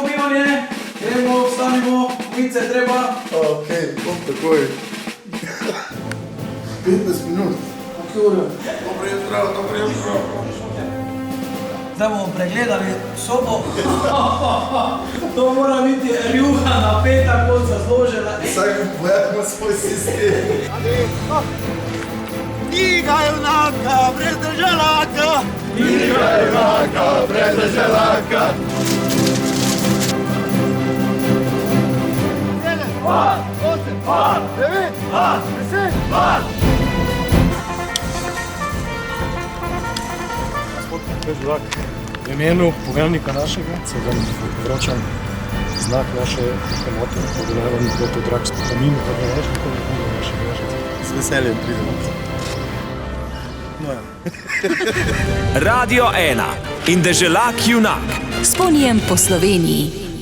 bivanje, gremo, vstanimo, umiti se treba. Ok, bom takoj. 15 minut. Kako ura? Dobro jutro. Zdaj bomo pregledali sobo. To mora biti rjuha napeta, kot zazložena. Vsak vojak ima svoj sistem. Iga junaka, brez državljaka. Igra junaka, brez državljaka. 7, 8, 9, 10, Gospod Bežulak, v imenu poveljnika našega se vam vročam znak naše emote, da naj vam bo to drag spomin, da ne več nikoli ne bude našega vežati. Z veseljem pridemo. No ja. Radio 1 in Deželak junak. S ponijem po Sloveniji.